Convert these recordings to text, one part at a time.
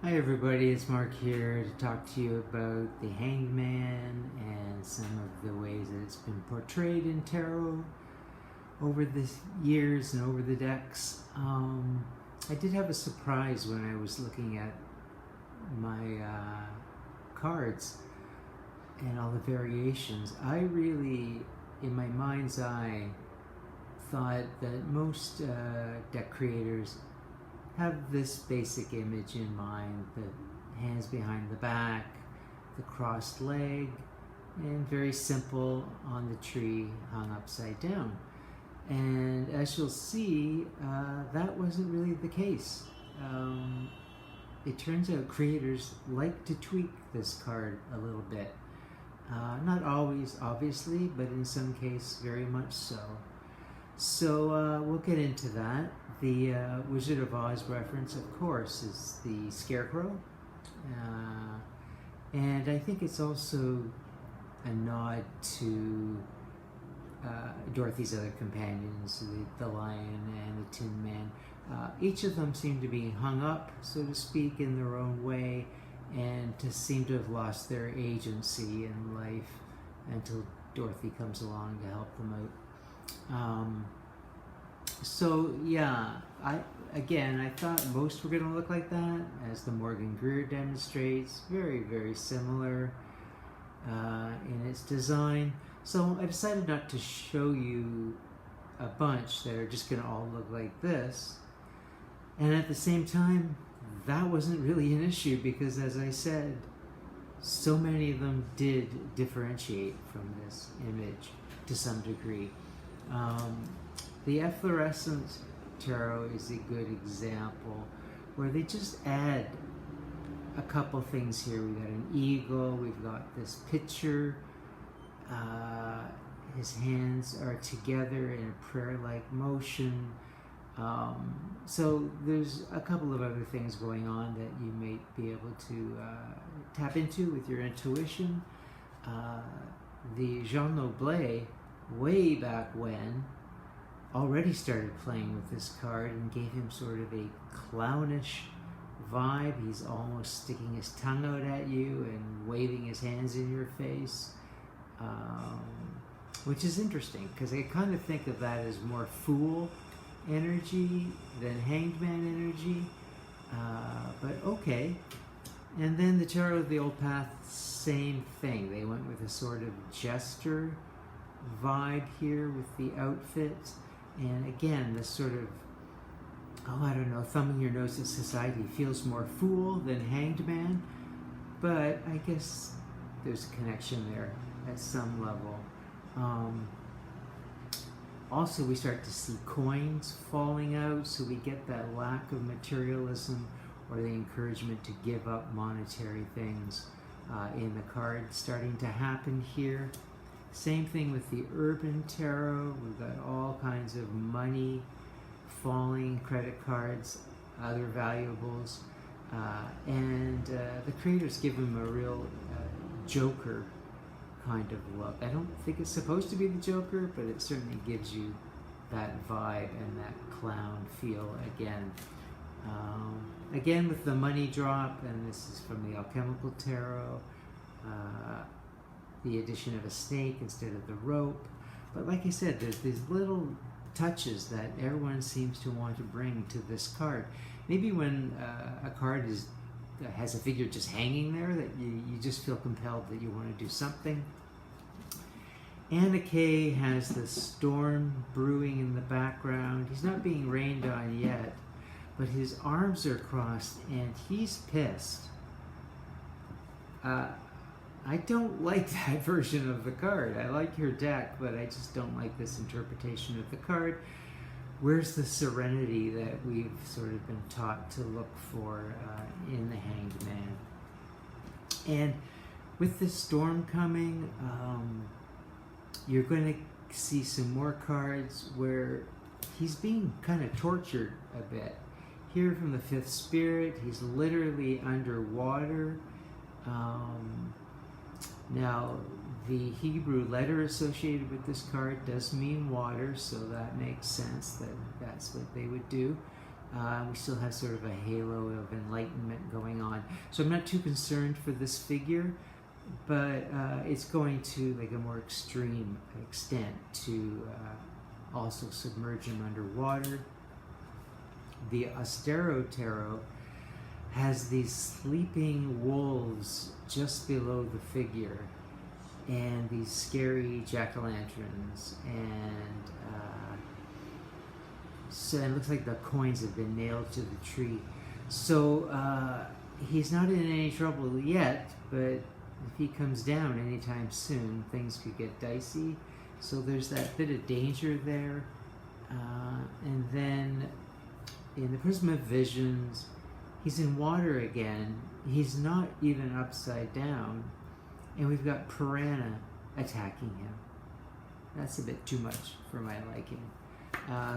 Hi everybody, it's Mark here to talk to you about the Hanged Man and some of the ways that it's been portrayed in tarot over the years and over the decks. I did have a surprise when I was looking at my cards and all the variations. I really, in my mind's eye, thought that most deck creators have this basic image in mind: the hands behind the back, the crossed leg, and very simple on the tree hung upside down. And as you'll see, that wasn't really the case. It turns out creators like to tweak this card a little bit. Not always, obviously, but in some cases, very much so. So we'll get into that. The Wizard of Oz reference, of course, is the Scarecrow. And I think it's also a nod to Dorothy's other companions, the Lion and the Tin Man. Each of them seem to be hung up, so to speak, in their own way, and to seem to have lost their agency in life until Dorothy comes along to help them out. So yeah, I thought most were going to look like that, as the Morgan Greer demonstrates. Very, very similar in its design. So I decided not to show you a bunch that are just going to all look like this. And at the same time, that wasn't really an issue because, as I said, so many of them did differentiate from this image to some degree. The Efflorescent Tarot is a good example where they just add a couple things here. We've got an eagle, we've got this picture, his hands are together in a prayer-like motion. So there's a couple of other things going on that you may be able to tap into with your intuition. The Jean Noblet, way back when, already started playing with this card and gave him sort of a clownish vibe. He's almost sticking his tongue out at you and waving his hands in your face, which is interesting because I kind of think of that as more Fool energy than Hanged Man energy, but okay. And then the Tarot of the Old Path, same thing. They went with a sort of jester vibe here with the outfit. And again, this sort of, thumbing your nose at society feels more Fool than Hanged Man. But I guess there's a connection there at some level. Also, we start to see coins falling out, so we get that lack of materialism or the encouragement to give up monetary things in the card starting to happen here. Same thing with the Urban Tarot. We've got all kinds of money falling, credit cards, other valuables, and the creators give them a real Joker kind of look. I don't think it's supposed to be the Joker, but it certainly gives you that vibe and that clown feel again. Again with the money drop, and this is from the Alchemical Tarot, the addition of a snake instead of the rope. But like I said, there's these little touches that everyone seems to want to bring to this card. Maybe when a card has a figure just hanging there, that you just feel compelled that you want to do something. Anna Kay has the storm brewing in the background. He's not being rained on yet, but his arms are crossed and he's pissed. I don't like that version of the card. I like your deck, but I just don't like this interpretation of the card. Where's the serenity that we've sort of been taught to look for in the Hanged Man? And with the storm coming, you're going to see some more cards where he's being kind of tortured a bit. Here from the Fifth Spirit, he's literally underwater. Now, the Hebrew letter associated with this card does mean water, so that makes sense that that's what they would do. We still have sort of a halo of enlightenment going on. So I'm not too concerned for this figure, but it's going to like a more extreme extent to also submerge him underwater. The Austero Tarot has these sleeping wolves just below the figure, and these scary jack-o'-lanterns, and so it looks like the coins have been nailed to the tree. So he's not in any trouble yet, but if he comes down anytime soon, things could get dicey. So there's that bit of danger there. And then in the Prism of Visions, he's in water again. He's not even upside down. And we've got Piranha attacking him. That's a bit too much for my liking.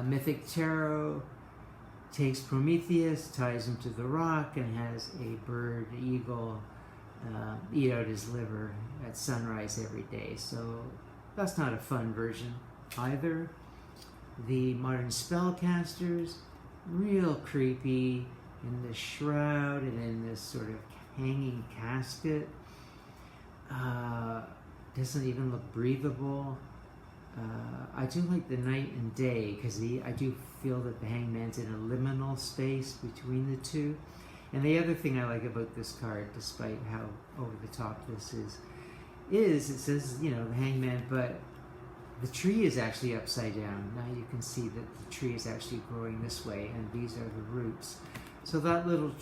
Mythic Tarot takes Prometheus, ties him to the rock, and has a bird, eagle, eat out his liver at sunrise every day. So that's not a fun version either. The Modern Spellcasters, real creepy in the shroud and in this sort of hanging casket. Doesn't even look breathable. I do like the night and day, because I do feel that the Hangman's in a liminal space between the two. And the other thing I like about this card, despite how over the top this is it says, you know, the Hangman, but the tree is actually upside down. Now you can see that the tree is actually growing this way, and these are the roots. So that little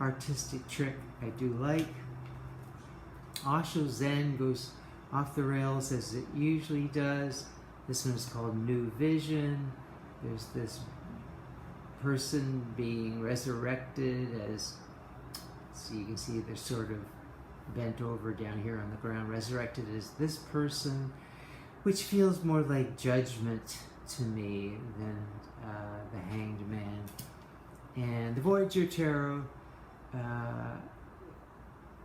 artistic trick I do like. Osho Zen goes off the rails as it usually does. This one is called New Vision. There's this person being resurrected as, so you can see they're sort of bent over down here on the ground, resurrected as this person, which feels more like judgment to me than the Hanged Man. And the Voyager Tarot,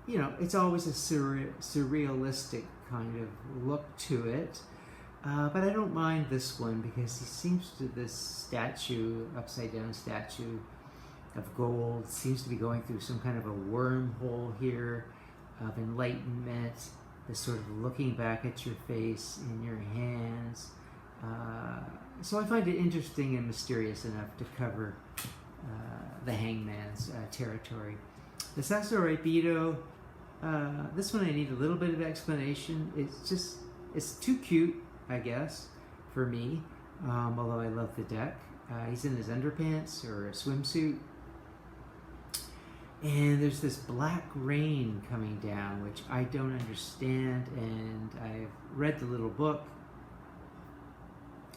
you know, it's always a surrealistic kind of look to it. But I don't mind this one because he seems to, this statue, upside down statue of gold, seems to be going through some kind of a wormhole here of enlightenment, this sort of looking back at your face in your hands. So I find it interesting and mysterious enough to cover the Hangman's territory. The Sasso Rapido, this one I need a little bit of explanation. It's too cute, I guess, for me, although I love the deck. He's in his underpants or a swimsuit. And there's this black rain coming down, which I don't understand, and I've read the little book,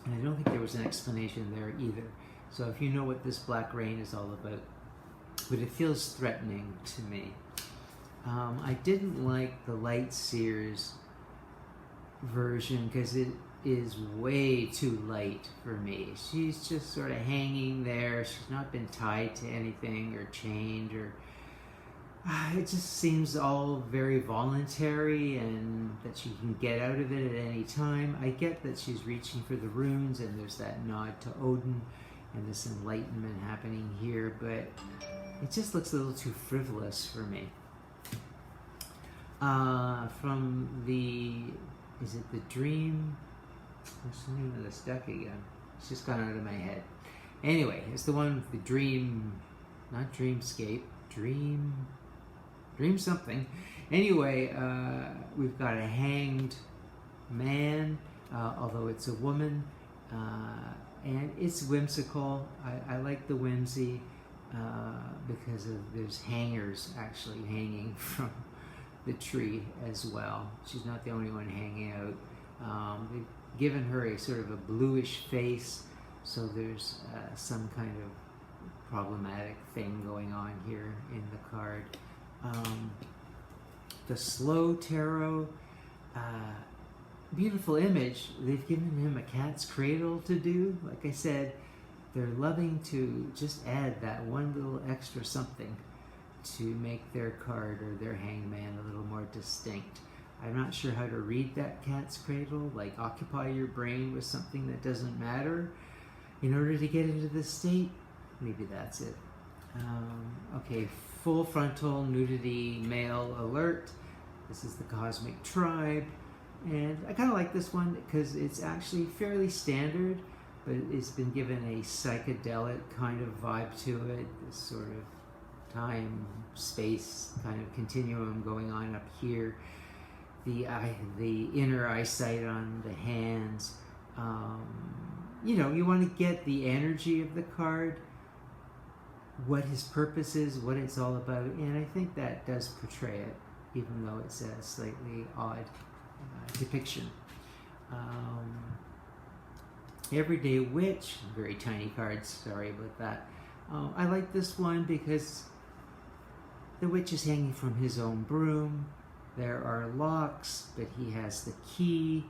and I don't think there was an explanation there either. So if you know what this black rain is all about, but it feels threatening to me. I didn't like the Light Seers version because it is way too light for me. She's just sort of hanging there. She's not been tied to anything or chained, or it just seems all very voluntary and that she can get out of it at any time. I get that she's reaching for the runes and there's that nod to Odin and this enlightenment happening here, but it just looks a little too frivolous for me. From the, is it the Dream? What's the name of this deck again? It's just gone out of my head. Anyway, it's the one with the Dream, not Dreamscape, Dream something. Anyway, we've got a Hanged Man, although it's a woman, and it's whimsical. I like the whimsy because there's hangers actually hanging from the tree as well. She's not the only one hanging out. They've given her a sort of a bluish face, so there's some kind of problematic thing going on here in the card. The Slow Tarot, beautiful image. They've given him a cat's cradle to do. Like I said, they're loving to just add that one little extra something to make their card or their Hangman a little more distinct. I'm not sure how to read that cat's cradle, like occupy your brain with something that doesn't matter in order to get into this state. maybe that's it. Okay, full frontal nudity male alert. This is the Cosmic Tribe. And I kind of like this one because it's actually fairly standard, but it's been given a psychedelic kind of vibe to it, this sort of time, space kind of continuum going on up here. The inner eyesight on the hands. You know, you want to get the energy of the card, what his purpose is, what it's all about, and I think that does portray it, even though it's a slightly odd depiction. Everyday Witch, very tiny cards, sorry about that. I like this one because the witch is hanging from his own broom. There are locks, but he has the key.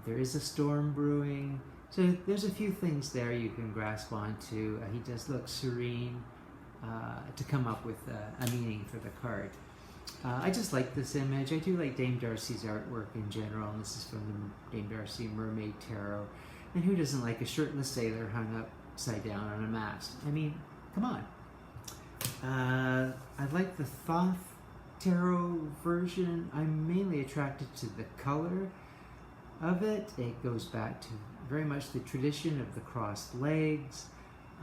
There is a storm brewing. So there's a few things there you can grasp onto. He does look serene to come up with a meaning for the card. I just like this image. I do like Dame Darcy's artwork in general, and this is from the Dame Darcy Mermaid Tarot. And who doesn't like a shirtless sailor hung upside down on a mast? I mean, come on. I like the Thoth Tarot version. I'm mainly attracted to the color of it. It goes back to very much the tradition of the crossed legs.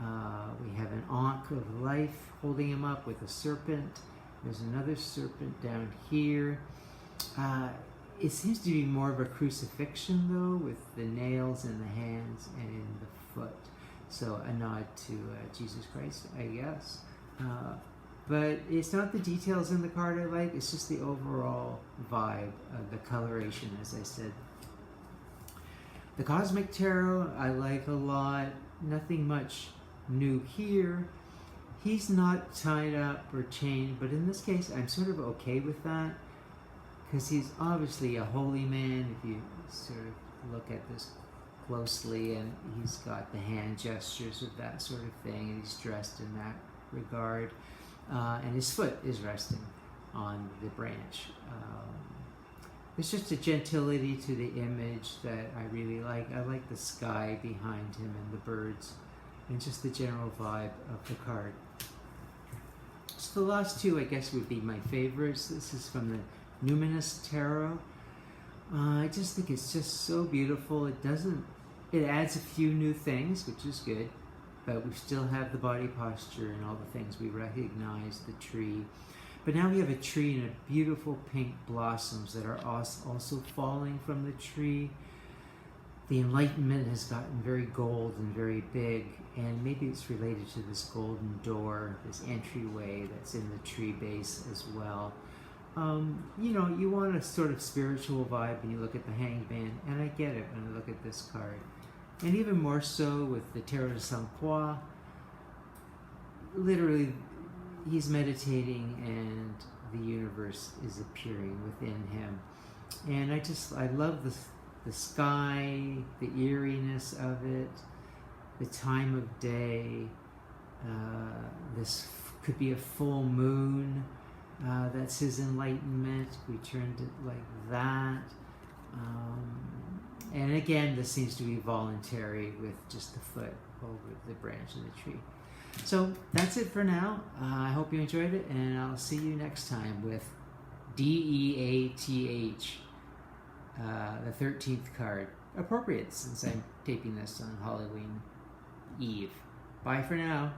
We have an Ankh of life holding him up with a serpent. There's another serpent down here. It seems to be more of a crucifixion though, with the nails in the hands and in the foot. So a nod to Jesus Christ, I guess. But it's not the details in the card I like, it's just the overall vibe of the coloration, as I said. The Cosmic Tarot I like a lot. Nothing much new here. He's not tied up or chained, but in this case I'm sort of okay with that, because he's obviously a holy man if you sort of look at this closely, and he's got the hand gestures of that sort of thing, and he's dressed in that regard, and his foot is resting on the branch. There's just a gentility to the image that I really like. I like the sky behind him and the birds, and just the general vibe of the card. So the last two, I guess, would be my favorites. This is from the Numinous Tarot. I just think it's just so beautiful. It adds a few new things, which is good, but we still have the body posture and all the things we recognize, the tree. But now we have a tree and a beautiful pink blossoms that are also falling from the tree. The Enlightenment has gotten very gold and very big, and maybe it's related to this golden door, this entryway that's in the tree base as well. You know, you want a sort of spiritual vibe when you look at the Hanged Man, and I get it when I look at this card. And even more so with the Tarot de Sainte Croix. Literally, he's meditating and the universe is appearing within him. And I love the sky, the eeriness of it, the time of day. This could be a full moon. That's his enlightenment. We turned it like that. And again, this seems to be voluntary with just the foot over the branch of the tree. So that's it for now. I hope you enjoyed it, and I'll see you next time with DEATH, the 13th card. Appropriate since I'm taping this on Halloween Eve. Bye for now.